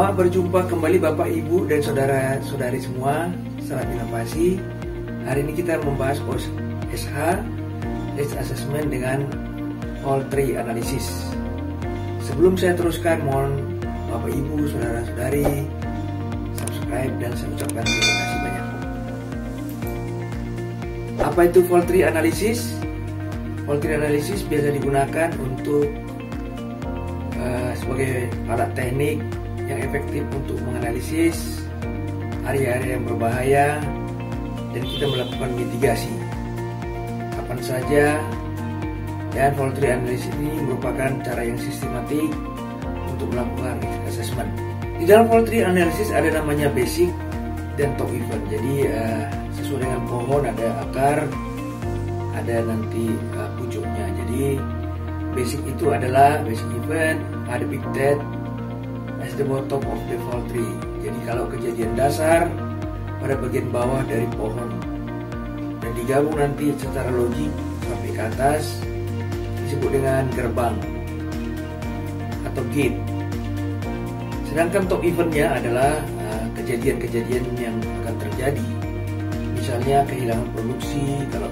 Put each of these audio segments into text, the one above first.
Selamat berjumpa kembali Bapak, Ibu, dan saudara-saudari semua. Salam inovasi. Hari ini kita membahas OSH, Risk Assessment dengan Fault Tree Analysis. Sebelum saya teruskan, mohon Bapak, Ibu, saudara-saudari subscribe dan saya ucapkan terima kasih banyak. Apa itu Fault Tree Analysis? Fault Tree Analysis biasa digunakan untuk sebagai alat teknik yang efektif untuk menganalisis area-area yang berbahaya dan kita melakukan mitigasi kapan saja. Dan Fault Tree Analysis ini merupakan cara yang sistematik untuk melakukan risk assessment. Di dalam Fault Tree Analysis ada namanya basic dan top event. Jadi sesuai dengan pohon ada akar, ada nanti pucuknya. Jadi basic itu adalah basic event, ada big dead as the bottom of the fault tree. Jadi kalau kejadian dasar pada bagian bawah dari pohon dan digabung nanti secara logik sampai ke atas disebut dengan gerbang atau gate. Sedangkan top eventnya adalah kejadian-kejadian yang akan terjadi. Misalnya kehilangan produksi, kalau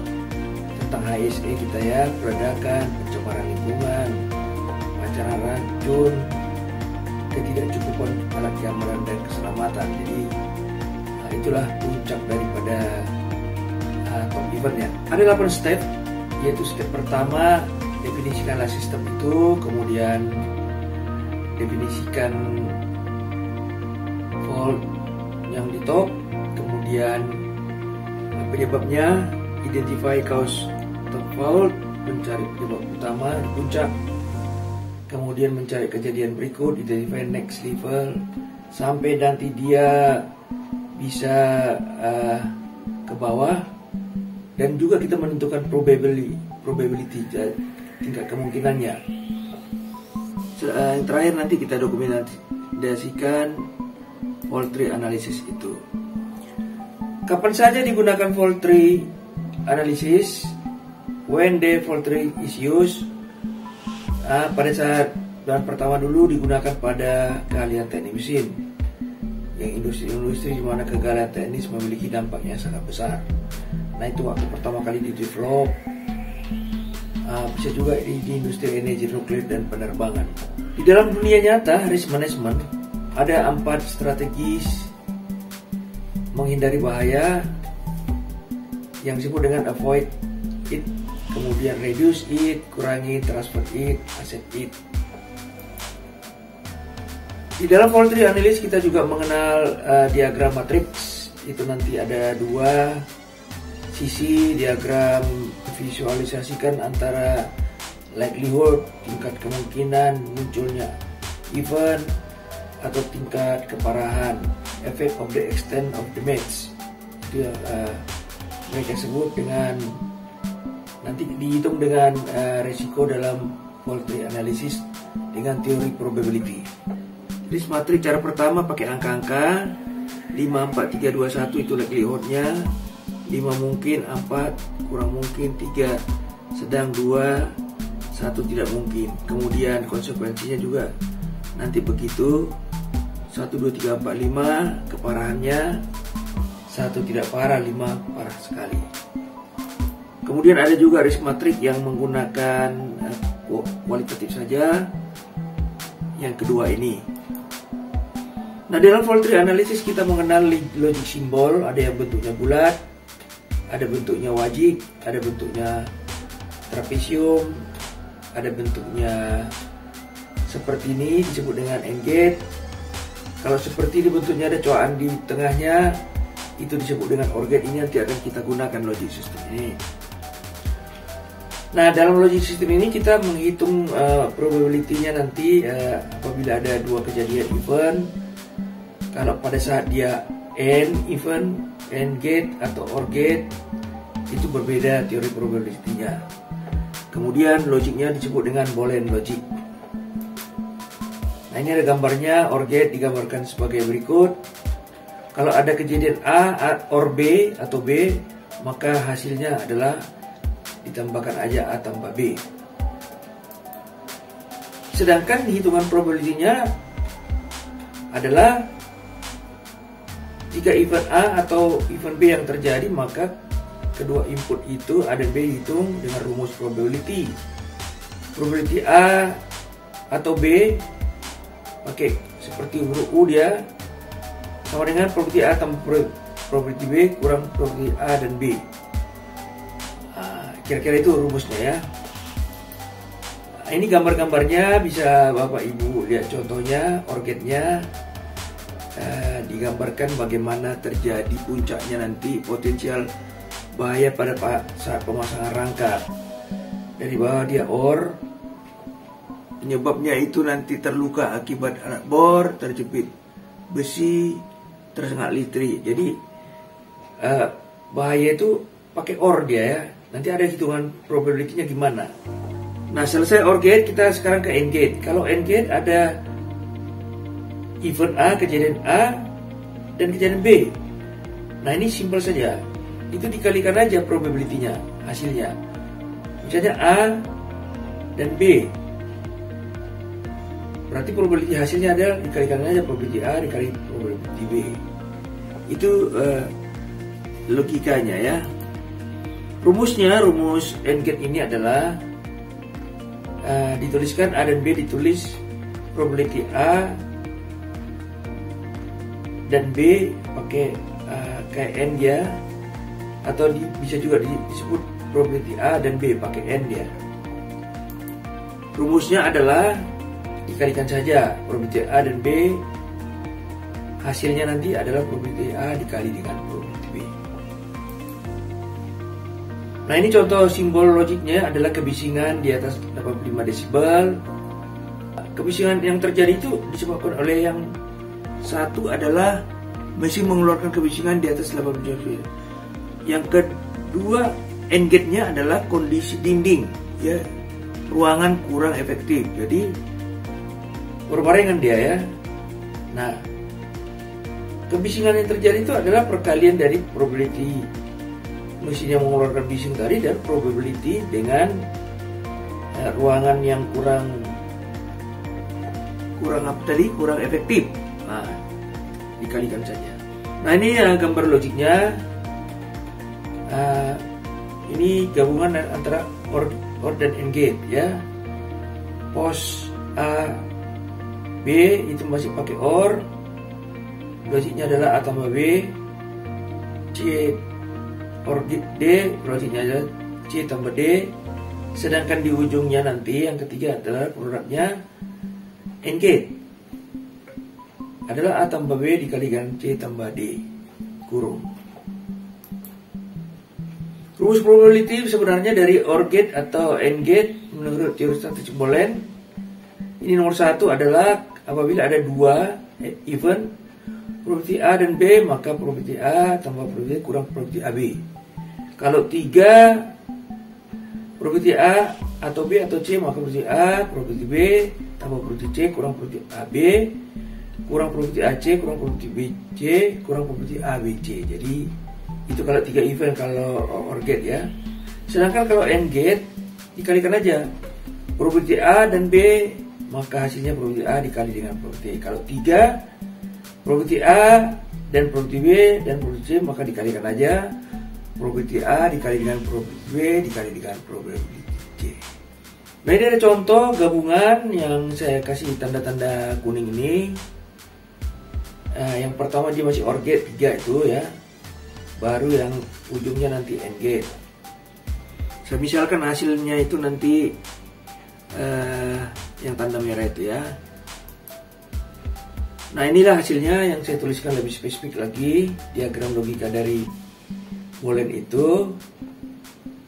tentang HSE kita ya, peledakan, pencemaran lingkungan, pacaran racun, ketidakcukupan alat keamanan dan keselamatan. Jadi itulah puncak daripada top eventnya. Ada 8 step, yaitu step pertama definisikanlah sistem itu, kemudian definisikan fault yang di top, kemudian penyebabnya, identify cause top fault, mencari penyebab utama puncak, kemudian mencari kejadian berikut, identify next level, sampai nanti dia bisa ke bawah, dan juga kita menentukan probability tingkat kemungkinannya. Yang terakhir nanti kita dokumentasikan fault tree analysis itu. Kapan saja digunakan fault tree analysis? When the fault tree is used, pada saat bahan pertama dulu digunakan pada keahlian teknik mesin, yang industri-industri di mana keahlian teknis memiliki dampak yang sangat besar. Nah, itu waktu pertama kali di develop. Bisa juga di industri energi nuklir dan penerbangan. Di dalam dunia nyata, risk management ada 4 strategis menghindari bahaya yang disebut dengan avoid it, kemudian reduce it, kurangi, transfer it, asset it. Di dalam fault tree analysis kita juga mengenal diagram matrix. Itu nanti ada 2 sisi diagram, visualisasikan antara likelihood, tingkat kemungkinan munculnya event atau tingkat keparahan, effect of the extent of damage. Itu mereka sebut dengan, nanti dihitung dengan resiko dalam fault tree analysis dengan teori probability. Jadi matriks cara pertama pakai angka-angka 5, 4, 3, 2, 1 itu likelihoodnya, 5 mungkin, 4 kurang mungkin, 3 sedang, 2 1 tidak mungkin. Kemudian konsekuensinya juga nanti begitu, 1, 2, 3, 4, 5 keparahannya, 1 tidak parah, 5 parah sekali. Kemudian ada juga risk matrix yang menggunakan kualitatif saja, yang kedua ini. Nah, dalam fault tree analysis kita mengenal logic simbol, ada yang bentuknya bulat, ada bentuknya wajik, ada bentuknya trapesium, ada bentuknya seperti ini disebut dengan N-gate. Kalau seperti ini bentuknya ada cowaan di tengahnya, itu disebut dengan OR-gate. Ini nanti akan kita gunakan logic system ini. Nah, dalam logic system ini kita menghitung probability-nya nanti apabila ada 2 kejadian event. Kalau pada saat dia N event, N-gate atau OR-gate, itu berbeda teori probability-nya. Kemudian logiknya disebut dengan Boolean logic. Nah, ini ada gambarnya. OR-gate digambarkan sebagai berikut. Kalau ada kejadian A or B atau B, maka hasilnya adalah ditambahkan aja A tambah B. Sedangkan hitungan probability-nya adalah jika event A atau event B yang terjadi, maka kedua input itu A dan B dihitung dengan rumus probability. Probability A atau B pakai seperti huruf U, dia sama dengan probability A tambah probability B kurang probability A dan B. Kira-kira itu rumusnya ya. Ini gambar-gambarnya, bisa Bapak Ibu lihat contohnya, OR-gate-nya. Digambarkan bagaimana terjadi puncaknya nanti potensial bahaya pada saat pemasangan rangka. Dari bawah dia OR, penyebabnya itu nanti terluka akibat alat bor, terjepit besi, tersengat listrik. Jadi bahaya itu pakai OR dia ya. Nanti ada hitungan probability-nya gimana. Nah, selesai OR gate, kita sekarang ke AND gate. Kalau AND gate ada event A, kejadian A, dan kejadian B. Nah, ini simpel saja. Itu dikalikan aja probability-nya, hasilnya. Misalnya A dan B. Berarti probability hasilnya adalah dikalikan aja probability A dikali probability B. Itu logikanya ya. Rumusnya, rumus AND gate ini adalah dituliskan A dan B, ditulis probability A dan B pakai KN ya, atau bisa juga disebut probability A dan B pakai N ya. Rumusnya adalah dikalikan saja probability A dan B, hasilnya nanti adalah probability A dikali dengan probability B. Nah, ini contoh simbol logiknya adalah kebisingan di atas 85 desibel. Kebisingan yang terjadi itu disebabkan oleh yang satu adalah mesin mengeluarkan kebisingan di atas 85 desibel. Yang kedua, AND gate-nya adalah kondisi dinding, ya, ruangan kurang efektif. Jadi berbarengan dia ya. Nah, kebisingan yang terjadi itu adalah perkalian dari probability mesin yang mengeluarkan bising tadi dan probability dengan ruangan yang kurang efektif. Nah, dikalikan saja. Nah, ini gambar logiknya. Ini gabungan antara OR dan AND gate ya. Pos A B itu masih pakai OR. Logiknya adalah A tambah B. C OR D, logiknya adalah C tambah D. Sedangkan di ujungnya nanti yang ketiga adalah produknya AND gate adalah A tambah B dikalikan C tambah D kurung. Rumus probability sebenarnya dari OR gate atau AND gate menurut teori statistik Boolean. Ini nomor satu adalah apabila ada dua event probability A dan B, maka probability A tambah probability kurang probability AB. Kalau tiga probability A atau B atau C, maka probability A, probability B tambah probability C kurang probability AB kurang probability AC kurang probability BC kurang probability ABC. Jadi itu kalau tiga event kalau OR gate ya. Sedangkan kalau AND gate dikalikan aja probability A dan B, maka hasilnya probability A dikali dengan probability. Kalau tiga probability A dan probability B dan probability C, maka dikalikan aja probability A dikali dengan probability B dikali dengan probability C. Nah, ini ada contoh gabungan yang saya kasih tanda-tanda kuning ini. Yang pertama dia masih OR gate 3 itu ya. Baru yang ujungnya nanti AND gate. Saya misalkan hasilnya itu nanti yang tanda merah itu ya. Nah, inilah hasilnya yang saya tuliskan lebih spesifik lagi. Diagram logika dari Boolean itu.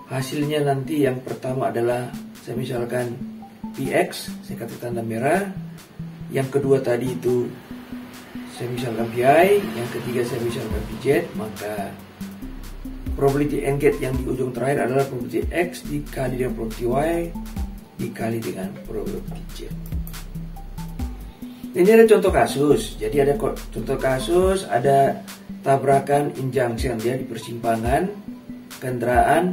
Hasilnya nanti yang pertama adalah saya misalkan PX, saya kasih tanda merah. Yang kedua tadi itu saya misalkan PI, yang ketiga saya misalkan PZ, maka probability AND gate yang di ujung terakhir adalah probability X dikali dengan probability Y dikali dengan probability Z. Ini ada contoh kasus. Jadi ada contoh kasus, ada tabrakan injunction ya di persimpangan kendaraan.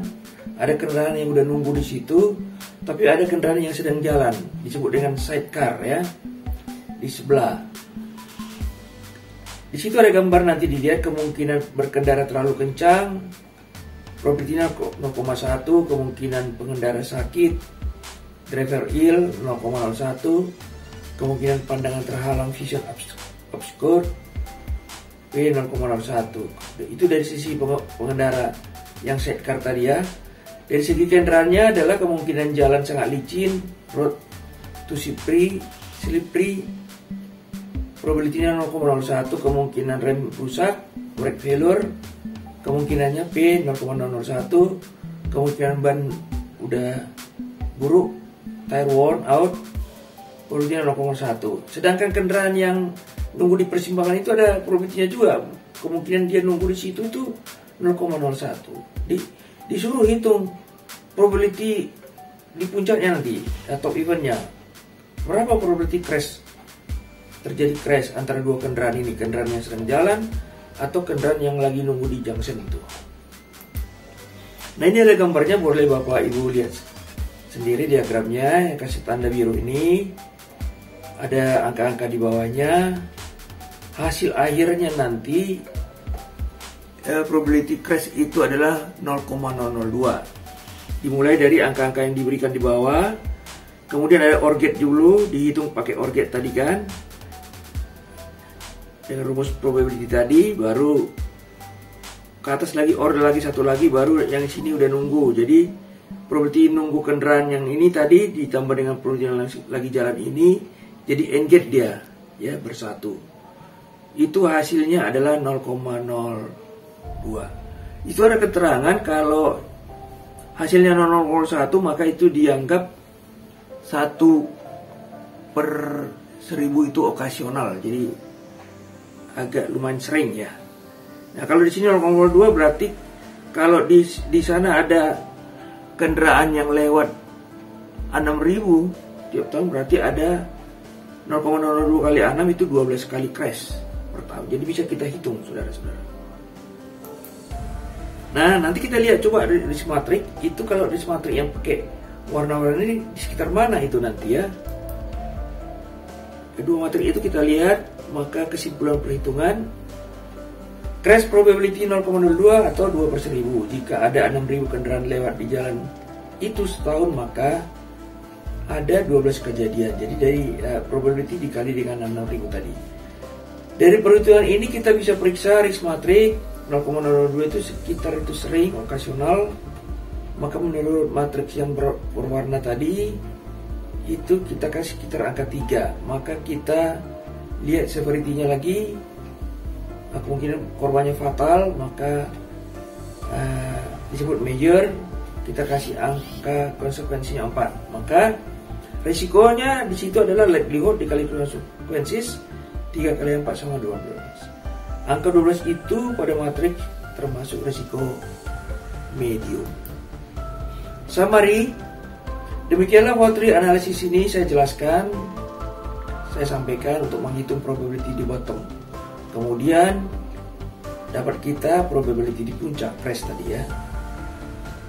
Ada kendaraan yang udah nunggu di situ, tapi ada kendaraan yang sedang jalan, disebut dengan sidecar ya, di sebelah. Di situ ada gambar, nanti dilihat kemungkinan berkendara terlalu kencang, probability-nya 0,1, kemungkinan pengendara sakit, driver ill 0,01, kemungkinan pandangan terhalang vision obscure P 0,01. Itu dari sisi pengendara yang sidecar tadi ya. Dari segi kendaraannya adalah kemungkinan jalan sangat licin, road to slippery, probability-nya 0,01, kemungkinan rem rusak, brake failure, kemungkinannya P 0,001, kemungkinan ban udah buruk, tire worn out, probability-nya 0,1. Sedangkan kendaraan yang nunggu di persimpangan itu ada probability-nya juga, kemungkinan dia nunggu di situ tuh 0,01. Disuruh hitung probability di puncaknya nanti atau eventnya, berapa probability terjadi crash antara dua kendaraan ini, kendaraan yang sedang jalan atau kendaraan yang lagi nunggu di junction itu. Nah, ini ada gambarnya, boleh Bapak Ibu lihat sendiri diagramnya yang kasih tanda biru ini. Ada angka-angka di bawahnya. Hasil akhirnya nanti probability crash itu adalah 0,002. Dimulai dari angka-angka yang diberikan di bawah. Kemudian ada OR gate dulu, dihitung pakai OR gate tadi kan, dengan rumus probability tadi, baru ke atas lagi OR lagi satu lagi, baru yang sini udah nunggu. Jadi probability nunggu kendaraan yang ini tadi ditambah dengan probability yang lagi jalan ini, jadi engage dia ya bersatu. Itu hasilnya adalah 0,02. Itu ada keterangan kalau hasilnya 0,01 maka itu dianggap 1/1000 itu okasional, jadi agak lumayan sering ya. Nah, kalau di sini 0,02 berarti kalau di sana ada kendaraan yang lewat 6.000 tiap tahun, berarti ada 0,02 kali 6 itu 12 kali crash per tahun. Jadi bisa kita hitung, saudara-saudara. Nah, nanti kita lihat coba risk matrix itu, kalau risk matrix yang pakai warna-warna ini di sekitar mana itu nanti ya. Kedua matrix itu kita lihat, maka kesimpulan perhitungan crash probability 0,02 atau 2/1000. Jika ada 6.000 kendaraan lewat di jalan itu setahun, maka ada 12 kejadian. Jadi dari probability dikali dengan 6.000 tadi. Dari perhitungan ini kita bisa periksa risk matrix 0,02 itu sekitar itu sering, okasional. Maka menurut matriks yang berwarna tadi itu kita kasih sekitar angka 3. Maka kita lihat severity-nya lagi, kemungkinan korbannya fatal, maka disebut major, kita kasih angka konsekuensinya 4. Maka risikonya di situ adalah likelihood dikali consequences, 3 kali 4 sama 12. Angka 12 itu pada matriks termasuk risiko medium. Summary, demikianlah fault tree analisis ini saya jelaskan, saya sampaikan untuk menghitung probability di bottom. Kemudian dapat kita probability di puncak crash tadi ya.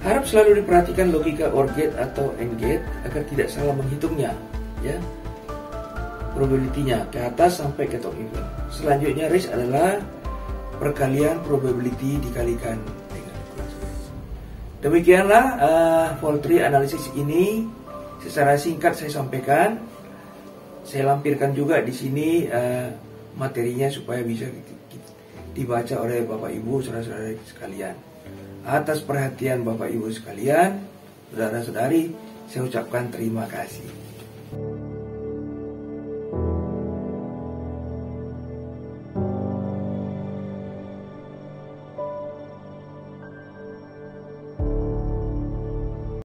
Harap selalu diperhatikan logika OR gate atau AND gate agar tidak salah menghitungnya ya. Probability-nya ke atas sampai ke top event. Selanjutnya risk adalah perkalian probability dikalikan dengan consequence. Demikianlah fault tree analisis ini secara singkat saya sampaikan. Saya lampirkan juga di sini materinya supaya bisa dibaca oleh Bapak Ibu, saudara-saudara sekalian. Atas perhatian Bapak Ibu sekalian, saudara-saudari, saya ucapkan terima kasih.